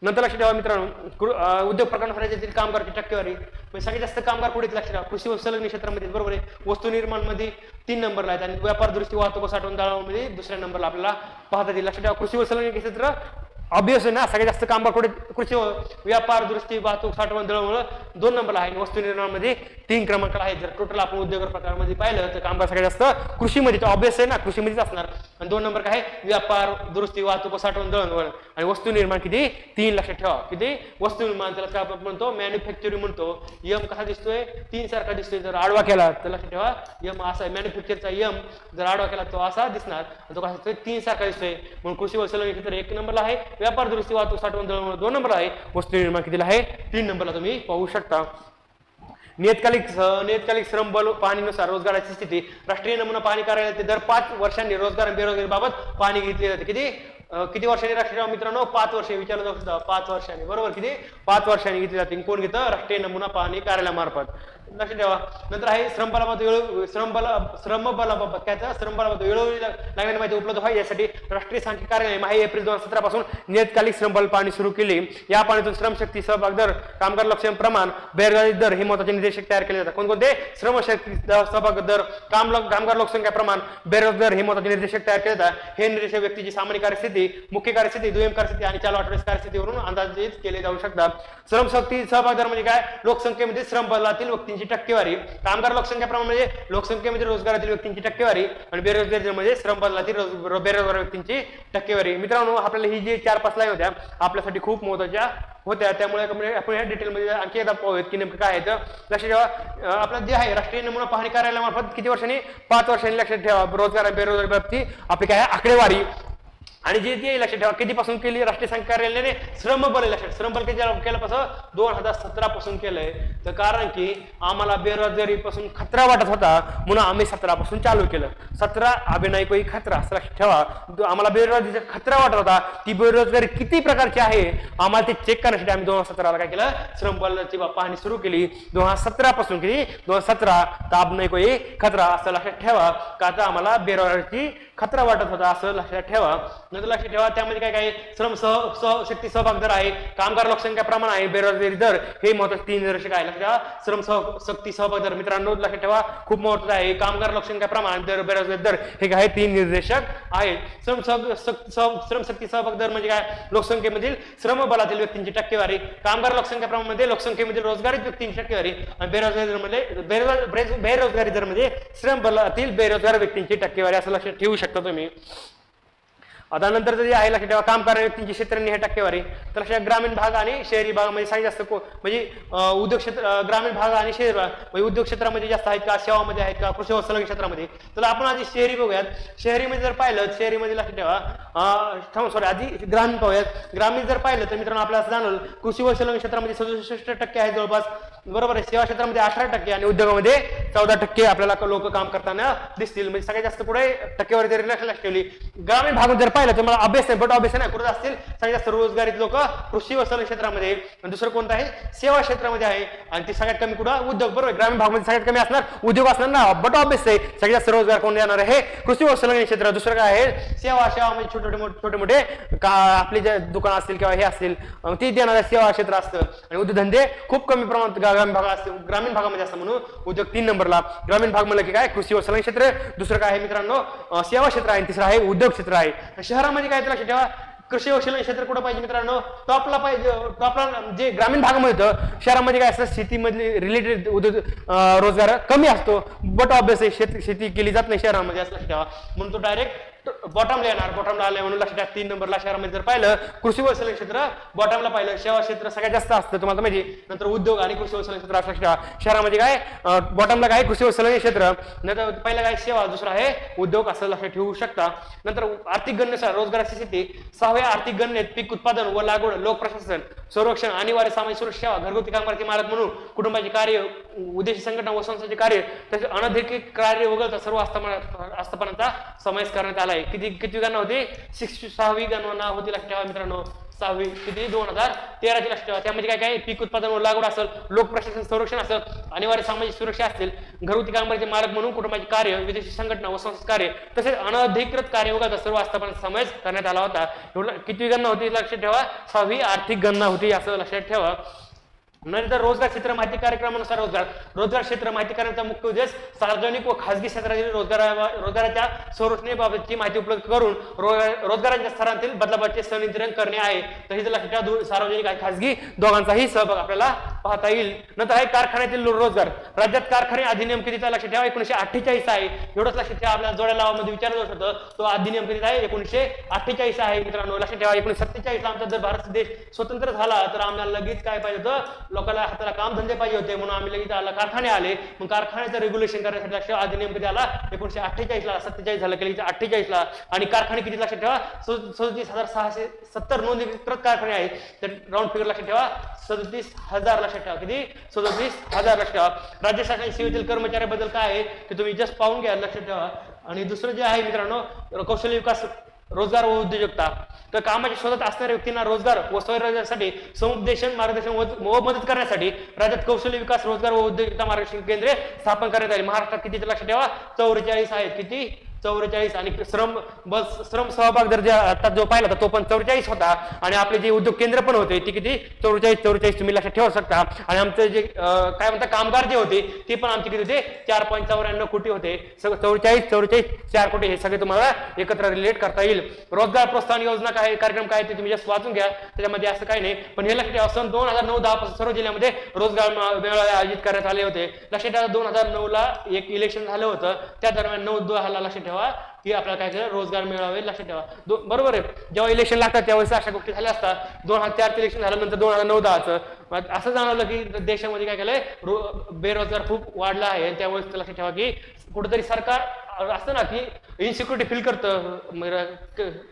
नंतर लक्षात ठेवा मित्रांनो, उद्योग प्रकरण राज्यातील कामगारची टक्केवारी, म्हणजे सगळ्यात जास्त कामगार कुठे लक्षात ठेवा, कृषी व संलग्न क्षेत्रामध्ये. बरोबर आहे, वस्तू निर्माण मध्ये 3 नंबरला आहेत आणि व्यापार दुरुस्ती वाहतूक साठवण दळणवळणामध्ये 2ऱ्या नंबरला आपल्याला पाहता येईल. लक्षात ठेवा कृषी व संलग्न क्षेत्र ऑब्वियस आहे ना, सगळ्यात जास्त कामगार कुठे, कृषी व्यापार दुरुस्ती वाहतूक साठवण दळणवळण 2 नंबरला आहे, वस्तू निर्माण मध्ये 3 क्रमांकाला आहे. जर टोटल आपण उद्योग प्रकारामध्ये पाहिलं तर कामगार सगळ्यात जास्त कृषीमध्ये, ऑब्वियस आहे ना, कृषीमध्येच असणार. आणि 2 नंबर काय आहे, व्यापार, दुरुस्ती, वाहतूक, साठवण, दळणवळण. आणि वस्तू निर्माण किती, 3 लक्षात ठेवा. किती वस्तू निर्माण, त्याला काय आपण म्हणतो, मॅन्युफॅक्चरिंग म्हणतो. यम कसा दिसतोय, 3 सारखा दिसतोय. जर आडवा केला तर लक्षात ठेवा यम असा आहे. मॅन्युफॅक्चरचा यम जर आडवा केला तो असा दिसणार, तो कसा दिसतोय, 3 सारखा दिसतोय. म्हणून कृषी व संलग्न क्षेत्र 1 नंबरला आहे. व्यापार, दुरुस्ती, वाहतूक, साठवण, दळणवळण 2 नंबरला आहे. वस्तू निर्माण कितीला आहे, 3 नंबरला तुम्ही पाहू शकता. नियतकालिक श्रम बल पाहणीनुसार रोजगाराची स्थिती. राष्ट्रीय नमुना पाहणी कार्यालय दर 5 वर्षांनी रोजगार आणि बेरोजगारी बाबत पाहणी घेतली जाते. किती वर्षांनी राष्ट्रीय मित्रांनो, 5 वर्ष विचारलं जाऊ शकतं. 5 वर्षांनी, बरोबर. किती, 5 वर्षांनी घेतली जाते. कोण घेतं, राष्ट्रीय नमुना पाहणी कार्यालयामार्फत. लक्षात ठेवा. नंतर आहे श्रमबलाबाबत काय, श्रमबलाबाबत वेळोवेळी लागणारी माहिती उपलब्ध व्हावी यासाठी राष्ट्रीय सांख्यिकी कार्यालय माहे एप्रिल 2017 पासून नियतकालिक श्रमबल पाहणी सुरू केली. या पाहणीतून श्रमशक्ती सहभाग दर, कामगार लक्षण प्रमाण, बेरोजगारी दर हे महत्त्वाचे निर्देशक तयार केले जातात. कोणकोणते, श्रमशक्ती सहभाग दर, कामगार लोकसंख्या प्रमाण, बेरोजगार हे महत्त्वाचे निर्देशक तयार केले जातात. हे निर्देशक व्यक्तीची सामान्य कार्यस्थिती, मुख्य कार्यस्थिती, दुय्यम कार्यस्थिती आणि चालू आठवड्याच्या कार्यस्थितीवरून अंदाजित केले जाऊ शकतात. श्रमशक्ती सहभाग दर म्हणजे काय, लोकसंख्येमध्ये श्रमबलातील व्यक्तींची टक्केवारी. कामगार लोकसंख्या प्रमाण म्हणजे लोकसंख्येमध्ये रोजगारातील व्यक्तींची टक्केवारी. आणि बेरोजगारी म्हणजे श्रमबलातील बेरोजगार व्यक्तींची टक्केवारी. मित्रांनो, आपल्याला ही जी 4-5 लाईन होत्या आपल्यासाठी खूप महत्त्वाच्या होत्या. त्यामुळे आपण या डिटेलमध्ये आणखी एकदा पाहूयात की नेमकं काय आहे. तर लक्षात ठेवा, आपलं जे आहे राष्ट्रीय नमुना पाहणी कार्यालयामार्फत किती वर्षांनी, 5 वर्षांनी. लक्षात ठेवा, रोजगार आणि बेरोजगारी बाबतीत आपली काय आहे, आकडेवारी. आणि जे लक्षात ठेवा कितीपासून केली राष्ट्रीय सांख्यिकी कार्यालयाने, श्रमबल लक्षात, श्रमबल किती केल्यापासून 2017 पासून केलंय. तर कारण की आम्हाला बेरोजगारीपासून खतरा वाटत होता म्हणून आम्ही 17 पासून चालू केलं. 17 अभिनय कोई खतरा, असं लक्षात ठेवा. आम्हाला बेरोजगारीचा खतरा वाटत होता, ती बेरोजगारी किती प्रकारची आहे आम्हाला ते चेक करण्यासाठी आम्ही 2017ला काय केलं, श्रमबलाची पाहणी सुरू केली. 2017 पासून किती, 2017 ताब नाही कोई खतरा, असं लक्षात ठेवा. का तर आम्हाला बेरोजगारीची खतरा वाटत होता, असं लक्षात ठेवा. नंतर लक्षात ठेवा त्यामध्ये काय काय, शक्ती सहभाग दर आहे, कामगार लोकसंख्या प्रमाण आहे, बेरोजगारी दर हे महत्वाचे 3 निर्देशक आहे. लक्षात ठेवा, शक्ती सहभाग दर मित्रांनो लक्षात ठेवा खूप महत्वाचं आहे. कामगार लोकसंख्या प्रमाण, बेरोजगारी दर हे काय 3 निर्देशक आहेत. श्रमशक्ती सहभाग दर म्हणजे काय, लोकसंख्येमधील श्रमबलातील व्यक्तींची टक्केवारी. कामगार लोकसंख्या प्रमाण मध्ये लोकसंख्येमधील रोजगारीत व्यक्तींची टक्केवारी. आणि बेरोजगारी दर मध्ये बेरोजगारी दर म्हणजे श्रमबलातील बेरोजगार व्यक्तींची टक्केवारी, असं लक्षात ठेवू शकता तुम्ही. आता नंतर जे आहे लक्षात ठेवा, काम करणाऱ्या व्यक्तींची क्षेत्रांनी हे टक्केवारी. तर लक्षात ग्रामीण भाग आणि शहरी भागामध्ये सगळ्यात जास्त म्हणजे उद्योग क्षेत्र, ग्रामीण भाग आणि शहरी भाग म्हणजे उद्योग क्षेत्रामध्ये जास्त आहेत का, सेवामध्ये आहेत का, कृषी व संलग्न क्षेत्रामध्ये. तर आपण आधी शहरी बघूयात. शहरीमध्ये जर पाहिलं, शहरीमध्ये लक्षात ठेवा, सॉरी आधी ग्रामीण पाहूयात. ग्रामीण जर पाहिलं तर मित्रांनो आपल्याला जाणवलं कृषी व संलग्न क्षेत्रामध्ये 67% आहे जवळपास, बरोबर आहे. सेवा क्षेत्रामध्ये 18% आणि उद्योगामध्ये 14% आपल्याला लोक काम करताना दिसतील. म्हणजे सगळ्यात जास्त पुढे टक्केवारी जरी लक्षात ठेवली. ग्रामीण भागात जर पाहिलं तर मला अभ्यास आहे, बट अभ्यास नाही कुठे असतील सगळ्यात जास्त रोजगारीत लोक कृषी व संलग्न क्षेत्रामध्ये. आणि दुसरं कोणतं आहे, सेवा क्षेत्रामध्ये आहे. आणि ती सगळ्यात कमी कुठं, उद्योग, बरोबर. ग्रामीण भागामध्ये सगळ्यात कमी असणार उद्योग असणार ना, बट अभ्यास आहे सगळ्यात जास्त रोजगार कोण देणार आहे, कृषी व संलग्न क्षेत्र. दुसरं काय आहे, सेवा म्हणजे छोटे मोठे आपले जे दुकान असतील किंवा हे असतील ती देणारे सेवा क्षेत्र असतं. आणि उद्योगधंदे खूप कमी प्रमाणात ग्रामीण भागामध्ये असतं म्हणून उद्योग 3 नंबरला. ग्रामीण भाग म्हणलं की काय, कृषी व संलग्न क्षेत्र. दुसरं काय आहे मित्रांनो, सेवा क्षेत्र आहे. तिसरं आहे उद्योग क्षेत्र आहे. शहरामध्ये काय लक्षात ठेवा, कृषी व संलग्न क्षेत्र कुठं पाहिजे मित्रांनो, टॉपला पाहिजे. टॉपला जे ग्रामीण भागामध्ये होतं, शहरामध्ये काय असतं शेतीमधले रिलेटेड उद्योग रोजगार कमी असतो. बट ऑब्वियस शेती केली जात नाही शहरामध्ये, असं लक्षात ठेवा. म्हणून तो डायरेक्ट बॉटमला येणार. बॉटमला आले म्हणून लक्षात ठेवा 3 नंबरला शहरामध्ये जर पाहिलं कृषी व संलग्न क्षेत्र बॉटमला पाहिलं. सेवा क्षेत्र सगळ्यात जास्त असतं तुम्हाला माहिती. नंतर उद्योग आणि कृषी व संलग्न क्षेत्र लक्षात ठेवा. शहरामध्ये काय बॉटमला काय कृषी व संलग्न क्षेत्र, नंतर पहिला काय सेवा, दुसरा आहे उद्योग, असं लक्षात ठेवू शकता. नंतर आर्थिक गणनेनुसार रोजगाराची स्थिती. 6व्या आर्थिक गणनेत पीक उत्पादन व लागवड, लोक प्रशासन, संरक्षण, अनिवार्य सामाजिक सुरक्षा सेवा, घरगुती कामगाराचे मालक म्हणून कुटुंबाचे कार्य, उद्देश संघटना व संस्थांचे कार्य तसेच अनधिकृत कार्य वगळता सर्व आस्थापनांचा समावेश करण्यात आला आहे. किती गणना होती, 6वी गणना होती. लक्षात ठेवा मित्रांनो, 6वी किती 2013ची लक्षात ठेवा. त्यामध्ये काय काय, पीक उत्पादन व लागवड असेल, लोक प्रशासन संरक्षण असेल, अनिवार्य सामाजिक सुरक्षा असतील, घरगुती कामगाराचे मालक म्हणून कुटुंबाचे कार्य, विदेशी संघटना व संस्था कार्य तसेच अनधिकृत कार्य वगळता सर्व आस्थापनांचा समावेश करण्यात आला होता. किती गणना होती लक्षात ठेवा, 6वी आर्थिक गणना होती, असं लक्षात ठेवा. नंतर रोजगार क्षेत्र माहिती कार्यक्रमानुसार रोजगार क्षेत्र माहिती करण्याचा मुख्य उद्देश सार्वजनिक व खासगी क्षेत्रातील रोजगाराच्या संरचनेबाबतची माहिती उपलब्ध करून रोजगाराच्या स्तरांतील बदलाबाबतचे संनियंत्रण करणे आहे. तर हे लक्षात ठेवा, सार्वजनिक आणि खासगी दोघांचाही सहभाग आपल्याला पाहता येईल. नंतर आहे कारखान्यातील रोजगार. राज्यात कारखाने अधिनियम कितीचा लक्षात ठेवा 1948 आहे. एवढंच लक्षात ठेवा. आपल्याला जोड्या लावामध्ये विचारलं जाऊ शकतं तो अधिनियम कितीचा आहे 1948 आहे मित्रांनो. लक्षात ठेवा 1947 ला आमचा जर भारत देश स्वतंत्र झाला तर आम्हाला लगेच काय पाहिजे होतं लोकांना हाताला काम धंदे पाहिजे होते म्हणून आम्ही लगेच आला कारखाने आले. मग कारखान्याचं रेग्युलेशन करण्यासाठी लक्ष अधिनियम कधी आला 1948 ला. 47 झालं की 48 ला. आणि कारखाने किती लक्षात ठेवा 37,670 नोंदणीकृत कारखाने आहेत. तर राऊंड फिगर लक्षात ठेवा 37,000 लक्षात ठेवा. किती 37,000 लक्षात ठेवा. राज्य शासन सेवेतील कर्मचाऱ्याबद्दल काय आहे ते तुम्ही जस्ट पाहून घ्या लक्षात ठेवा. आणि दुसरं जे आहे मित्रांनो कौशल्य विकास रोजगार व उद्योजकता. तर कामाच्या शोधात असणाऱ्या व्यक्तींना रोजगार व स्वयंरोजगारासाठी समुपदेशन मार्गदर्शन व मदत करण्यासाठी राज्यात कौशल्य विकास रोजगार व उद्योजकता मार्गदर्शन केंद्रे स्थापन करण्यात आली. महाराष्ट्रात किती लक्षात ठेवा 44 आहेत. किती 44. आणि श्रम सहभाग दर आता जो पाहिला तर तो पण 44 होता. आणि आपले जे उद्योग केंद्र पण होते ते किती 44 तुम्ही लक्षात ठेवू शकता. आणि आमचे जे काय म्हणतात कामगार जे होते ते पण आमचे किती होते 4.94 कोटी होते. सगळं 44 4 कोटी हे सगळे तुम्हाला एकत्र रिलेट करता येईल. रोजगार प्रोत्साहन योजना काय कार्यक्रम काय ते तुम्ही जस्ट वाचून घ्या. त्याच्यामध्ये असं काही नाही पण हे लक्षात ठेवा सन 2009-10 पासून सर्व जिल्ह्यामध्ये रोजगार मेळावे आयोजित करण्यात आले होते. लक्षात ठेवा 2009 ला एक इलेक्शन झालं होतं त्या दरम्यान 9-10 ला लक्षात ठेवा की आपल्याला काय केलं रोजगार मिळावे. लक्षात ठेवा बरोबर आहे. जेव्हा इलेक्शन लागतात त्यावेळेस अशा गोष्टी झाल्या असतात. 2004 इलेक्शन झाल्यानंतर 2009-10 असं जाणवलं की देशामध्ये काय केलंय बेरोजगार खूप वाढला आहे. त्यावेळेस लक्षात ठेवा की कुठेतरी सरकार असतं ना की इन्सिक्युरिटी फील करतं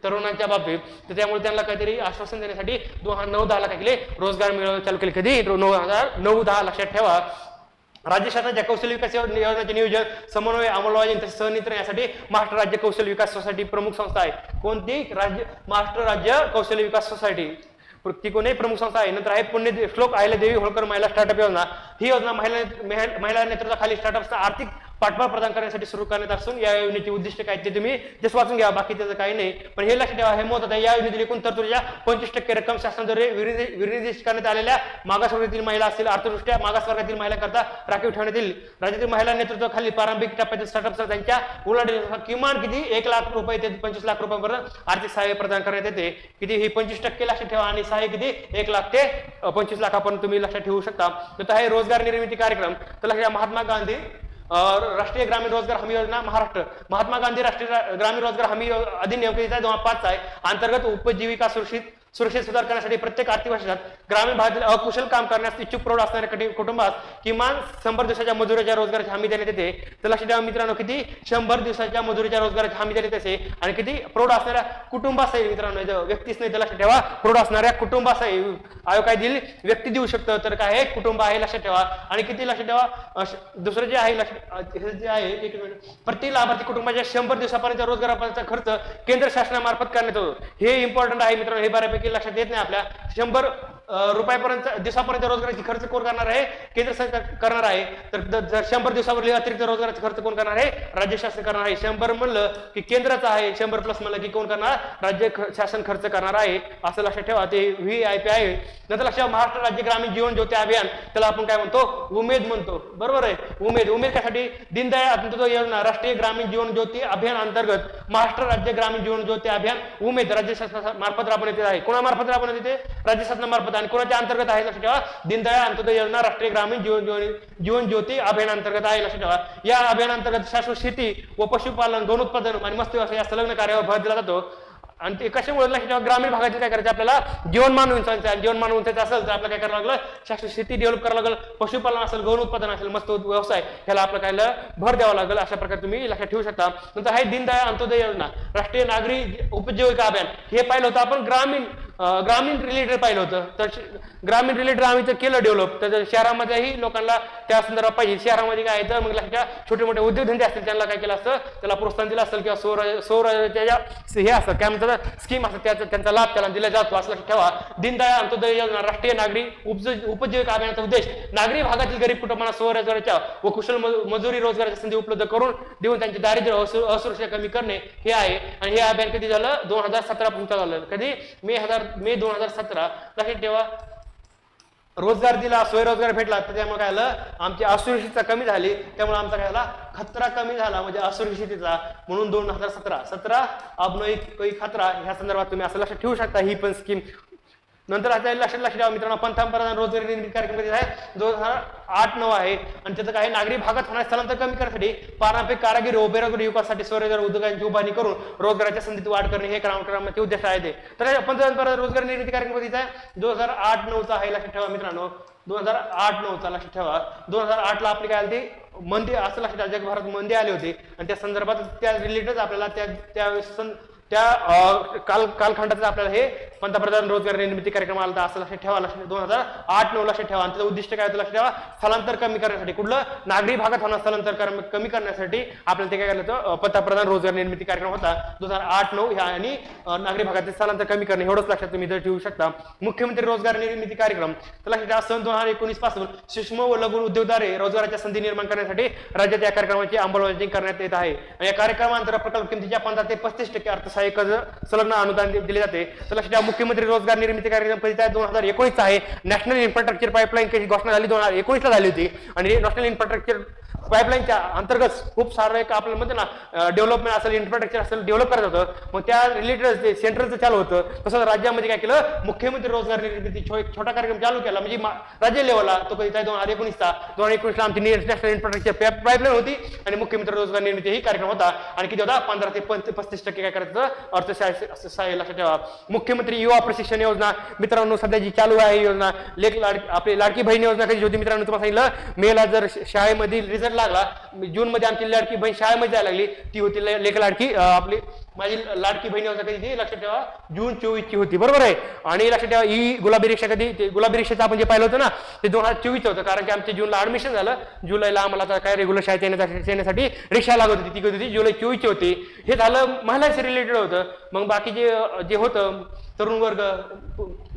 तरुणांच्या बाबतीत. तर त्यामुळे त्यांना काहीतरी आश्वासन देण्यासाठी 2009-10 ला काय केले रोजगार मिळावे चालू केले. कधी 2009-10 लक्षात ठेवा. राज्य शासनाच्या कौशल्य विकास योजनेचे नियोजन समन्वय अंमलबजावणी तसेच सहनियंत्रण यासाठी महाराष्ट्र राज्य कौशल्य विकास सोसायटी प्रमुख संस्था आहे. कोणती महाराष्ट्र राज्य कौशल्य विकास सोसायटी ती कोणी प्रमुख संस्था आहे. नंतर आहे पुण्य श्लोक अहिल्यादेवी होळकर महिला स्टार्टअप योजना. ही योजना महिला नेतृत्वाखाली स्टार्टअपचा आर्थिक पाठबळ प्रदान करण्यासाठी सुरू करण्यात असून या योजनेची उद्दिष्ट काय ते तुम्ही जस्ट वाचून घ्या. बाकी त्याचं काही नाही पण हे लक्षात ठेवा हे महत्त्वाचं आहे. या योजनेतील एकूण तरतुदीच्या 25% रक्कम शासनाद्वारे विनिर्दिष्ट करण्यात आलेल्या मागासवर्गातील महिला असतील आर्थिकदृष्ट्या मागासवर्गातील महिलांकरता राखीव ठेवण्यात येईल. राज्यातील महिला नेतृत्वाखाली प्रारंभिक टप्प्यातील स्टार्टअप्स त्यांच्या उलाढाल किमान किती 1 लाख रुपये ते 25 लाख रुपयांपर्यंत आर्थिक सहाय्य प्रदान करण्यात येते. किती ही 25% लक्षात ठेवा आणि सहाय्य किती 1 लाख ते 25 लाखापर्यंत तुम्ही लक्षात ठेवू शकता. तर हे रोजगार निर्मिती कार्यक्रम तर लक्षात महात्मा गांधी राष्ट्रीय ग्रामीण रोजगार हमी योजना महाराष्ट्र महात्मा गांधी राष्ट्रीय ग्रामीण रोजगार हमी अधिनियम 2005 आहे. अंतर्गत उपजीविका सुरक्षित सुधार करण्यासाठी प्रत्येक आर्थिक वर्षात ग्रामीण भागातील अकुशल काम करण्यास इच्छुक प्रौढ असणाऱ्या कुटुंबास किमान 100 दिवसाच्या मजुरीच्या रोजगाराची हमी देण्यात येते. तर लक्षात ठेवा मित्रांनो किती 100 दिवसाच्या मजुरीच्या रोजगाराची हमी देण्यात येते. आणि किती प्रौढ असणाऱ्या कुटुंबास आहे मित्रांनो व्यक्तीच नाही तर लक्षात ठेवा प्रौढ असणाऱ्या कुटुंबास आहे. आयोग काय देईल व्यक्ती देऊ शकतं तर काय आहे कुटुंब आहे लक्षात ठेवा. आणि किती लक्षात ठेवा दुसरं जे आहे जे आहे एक प्रति लाभार्थी कुटुंबाच्या 100 दिवसापर्यंत रोजगाराचा खर्च केंद्र शासनामार्फत करण्यात येतो. हे इम्पॉर्टंट आहे मित्रांनो. हे बऱ्यापैकी लक्षात येत नाही आपल्या 100 रुपयापर्यंत दिवसापर्यंत रोजगाराची खर्च कोण करणार आहे केंद्र सरकार करणार आहे. तर 100 दिवसावरील अतिरिक्त रोजगाराचा खर्च कोण करणार आहे राज्य शासन करणार आहे. 100 म्हणलं की केंद्राचा आहे 100 प्लस म्हणलं की कोण करणार राज्य शासन खर्च करणार आहे असं लक्षात ठेवा. ते VIP आहे. नंतर लक्षात महाराष्ट्र राज्य ग्रामीण जीवन ज्योती अभियान त्याला आपण काय म्हणतो उमेद म्हणतो बरोबर आहे. उमेद कशासाठी दीनदयाळ अंत्योदय योजना राष्ट्रीय ग्रामीण जीवन ज्योती अभियान अंतर्गत महाराष्ट्र राज्य ग्रामीण जीवन ज्योती अभियान उमेद राज्य शासनामार्फत राबवण्यात येत आहे. कोणामार्फत राबवण्यात येते राज्य शासनामार्फत. आणि कोणाच्या अंतर्गत आहे लक्षात ठेवा दीनदयाळ अंत्योदय योजना राष्ट्रीय ग्रामीण जीवन ज्योती अभियान अंतर्गत आहे लक्षात ठेवा. या अभियानांतर्गत शाश्वत शेती व पशुपालन गौण उत्पादन आणि मत्स्य व्यवसाय या संलग्न कार्यावर भर दिला जातो. आणि ते कशामुळे लक्षात ठेवा ग्रामीण भागातील काय करायचं आपल्याला जीवनमान उंचायचं आणि जीवनमान उंचायचं असेल तर आपल्याला काय करावं लागलं शाश्वत शेती डेव्हलप करावं लागेल पशुपालन असेल गौण उत्पादन असेल मत्स्य व्यवसाय ह्याला आपलं काय भर द्यावा लागेल. अशा प्रकारे तुम्ही लक्षात ठेवू शकता. नंतर आहे दीनदयाळ अंत्योदय योजना राष्ट्रीय नागरी उपजीविका अभियान हे पाहिलं होतं आपण ग्रामीण रिलेटेड पाहिलं होतं. तर ग्रामीण रिलेटेड आम्ही तर केलं डेव्हलप तर शहरामध्येही लोकांना त्या संदर्भात पाहिजे. शहरामध्ये काय तर मग लक्षात छोटे मोठे उद्योगधंदे असतील त्यांना काय केलं असतं त्याला प्रोत्साहन दिलं असेल किंवा सौराच्या हे असतं काय म्हणतात स्कीम असतात त्यांचा लाभ त्याला दिला जातो असं लक्षात ठेवा. दीनदयाळ अंत्योदय योजना राष्ट्रीय नागरी उपजीविका अभियानाचा उद्देश नागरी भागातील गरीब कुटुंबांना स्वरोजगाराच्या व कुशल मजुरी रोजगाराच्या संधी उपलब्ध करून देऊन त्यांचे दारिद्र्य असुरक्षा कमी करणे हे आहे. आणि हे अभियान कधी झालं 2017 पर्यंत झालं. कधी मे 2017 लक्षात ठेवा. रोजगार दिला स्वयंरोजगार भेटला तर त्यामुळे काय झालं आमची असुरक्षितता कमी झाली त्यामुळे आमचा काय झाला खतरा कमी झाला म्हणजे असुरक्षिततेचा. म्हणून 2017 अब कोई खतरा ह्या संदर्भात तुम्ही असं लक्षात ठेवू शकता. ही पण स्कीम नंतर आता लक्षात ठेवा मित्रांनो, पंतप्रधान रोजगार निर्मिती कार्यक्रम कधी आहे 2008-9 आहे आणि त्याचं काही नागरी भागात होणारे स्थलांतर कमी करण्यासाठी पारंपरिक कारागिरी व बेरोजगार युवकांसाठी स्वरोजगार उद्योगांची उभारणी करून रोजगाराच्या संधीत वाढ करणे हे कार्यक्रमाचे उद्देश आहे. तर पंतप्रधान रोजगार निर्मिती कार्यक्रम कधीचा आहे 2008-9चा आहे. लक्षात ठेवा मित्रांनो, 2008-9चा लक्षात ठेवा. 2008ला आपली काय आली मंदी, असं लक्षात ठेवा जगभरात मंदी आली होती आणि त्या संदर्भात त्या रिलेटेड आपल्याला त्या कालखंडाचं आपल्याला हे पंतप्रधान रोजगार निर्मिती कार्यक्रम आला असं लक्षात ठेवा. 2008-9 लक्षात ठेवा. आणि त्याचं उद्दिष्ट काय होतं लक्षात ठेवा, स्थलांतर कमी करण्यासाठी, कुठलं नागरी भागात होणार स्थलांतर कमी करण्यासाठी आपल्याला ते काय केलं होतं, पंतप्रधान रोजगार निर्मिती कार्यक्रम होता 2008-9 ह्या आणि नागरी भागातील स्थलांतर कमी करणे एवढंच लक्षात तुम्ही इथं ठेवू शकता. मुख्यमंत्री रोजगार निर्मिती कार्यक्रम तर लक्षात ठेवा, सन 2019 पासून सूक्ष्म व लघु उद्योगद्वारे रोजगाराच्या संधी निर्माण करण्यासाठी राज्यात या कार्यक्रमाची अंमलबजावणी करण्यात येत आहे. या कार्यक्रमांतर्गत प्रकल्प किमतीच्या 15 ते 35% अर्थसहाय्य संलग्न अनुदान दिले जाते. तर लक्षात ठेवा, मुख्यमंत्री रोजगार निर्मिती कार्यक्रम कधी 2019 आहे. नॅशनल इन्फ्रास्ट्रक्चर पाईपलाईन कधी घोषणा झाली 2019 ला झाली होती आणि नॅशनल इन्फ्रास्ट्रक्चर पाईपलाईनच्या अंतर्गत खूप सारं एक आपल्याला म्हणते ना डेव्हलपमेंट असेल, इन्फ्रास्ट्रक्चर असेल, डेव्हलप करत होतं. मग त्या रिलेटेड सेंट्रलचं चालू होतं. तसंच राज्यामध्ये काय केलं, मुख्यमंत्री रोजगार निर्मिती छोटा कार्यक्रम चालू केला म्हणजे राज्य लेवलला. तो कधी 2019ला आमची नॅशनल इन्फ्रास्ट्रक्चर पाईपलाईन होती आणि मुख्यमंत्री रोजगार निर्मिती ही कार्यक्रम होता. आणि किती होता, 15 ते 35% काय करायचं अर्थसहाय्य. लक्षात ठेवा, मुख्यमंत्री युवा प्रशिक्षण योजना मित्रांनो सध्या जी चालू आहे योजना, आपली लाडकी बहीण योजना कधी होती मित्रांनो, तुम्हाला सांगितलं मेला जर शाळेमध्ये रिझल्ट लागला, जून मध्ये आमची लाडकी बहीण शाळेमध्ये जायला लागली, ती होती लेख लाडकी आपली माझी लाडकी बहीण योजना कधी ती लक्षात ठेवा जून 24 ची होती, बरोबर आहे. आणि लक्षात ठेवा ही गुलाबी रिक्षा कधी, गुलाबी रिक्षाचं आपण जे पाहिलं होतं ना ते 2024 होतं, कारण की आमच्या जूनला ऍडमिशन झालं, जुलैला आम्हाला काय रेग्युलर शाळेत येण्यासाठी रिक्षा लागत होती, ती कधी होती जुलै 24 ची होती. हे झालं महिलांशी रिलेटेड होतं. मग बाकीचे जे होतं तरुण वर्ग,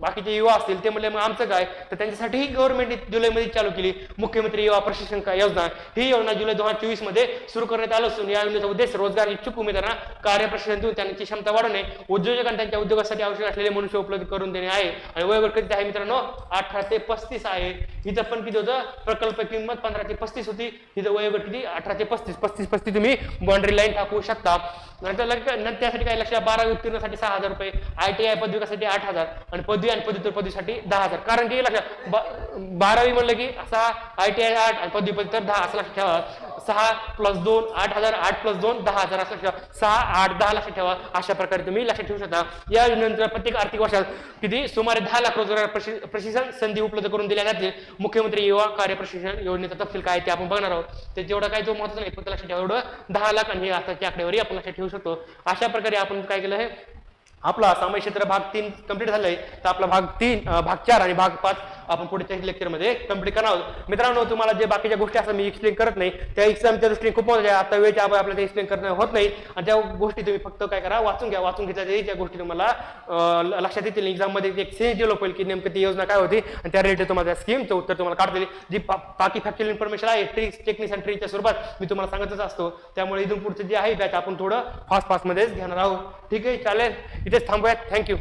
बाकीचे युवा असतील ते म्हणले मग आमचं काय, तर त्यांच्यासाठी ही गव्हर्नमेंटने जुलैमध्ये चालू केली मुख्यमंत्री युवा प्रशिक्षण योजना. ही योजना जुलै 2024 मध्ये सुरू करण्यात आलं असून या योजनेचा उद्देश रोजगार इच्छुक उमेदवारांना कार्य प्रशिक्षण देऊन त्यांची क्षमता वाढवणे, उद्योजकांना त्यांच्या उद्योगासाठी आवश्यक असलेले मनुष्य उपलब्ध करून देणे आहे. आणि वयोगट किती आहे मित्रांनो, 18 ते 35 आहे. इथं पण किती होतं, प्रकल्प किंमत 15 ते 35 होती, तिथं वयोगट किती 18 ते 35 तुम्ही बाउंड्री लाईन टाकू शकता. नंतर त्यासाठी काय लक्षात, 12वी उत्तीर्णासाठी 6,000 रुपये, ITI पदविकासाठी 8,000 आणि पदवी आणि पदव्युत्तर पदवीसाठी 10,000. कारण की लक्षात 12वी म्हणलं की 6, ITI 8 आणि पदव्युत्तर 10 असं लक्षात ठेवा. 6 + 2 8,000, 8 + 2 10,000 असं लक्षात ठेवा. 6, 8, 10 लक्षात ठेवा. अशा प्रकारे तुम्ही लक्षात ठेवू शकता. या योजनेनंतर प्रत्येक आर्थिक वर्षात किती सुमारे 10 लाख रोजगार प्रशिक्षण संधी उपलब्ध करून दिल्या जातील. मुख्यमंत्री युवा कार्य प्रशिक्षण योजनेचा तपशील काय ते आपण बघणार आहोत. ते जेवढा काय जो महत्त्वाचा नाही, फक्त लक्षात ठेवा एवढं 10 लाख आणि आताच्या आकडेवारी आपण लक्षात ठेवू शकतो. अशा प्रकारे आपण काय केलं आहे, आपला सामायिक क्षेत्र भाग 3 कंप्लीट झालाय. तर आपला भाग 4 आणि भाग 5 आपण पुढच्या लेक्चरमध्ये कंप्लीट करणार आहोत. मित्रांनो तुम्हाला जे बाकीच्या गोष्टी असतात मी एक्सप्लेन करत नाही, त्या एक्झामच्या दृष्टीने खूप महत्त्वाच्या आहे. आता वेळेच्या अभावी आपल्याला एक्सप्लेन करणं होत नाही आणि त्या गोष्टी तुम्ही फक्त काय करा, वाचून घ्या. वाचून घेतल्या त्या गोष्टी तुम्हाला लक्षात येतील. एक्झाममध्ये एक सेन्स डेव्हलप होईल की नेमकं ती योजना काय होती आणि त्या रिलेटेड तुम्हाला त्या स्कीमचं उत्तर तुम्हाला काढता येईल. जी बाकी फॅक्च्युअल इन्फॉर्मेशन आहे ट्रिक्स, टेक्निक्स आणि ट्रिकच्या स्वरूपात मी तुम्हाला सांगतच असतो. त्यामुळे इथून पुढचं जे आहे बॅच आपण थोडं फास्ट मध्येच घेणार आहोत. ठीक आहे, चालेल, इथेच थांबूयात. थँक्यू.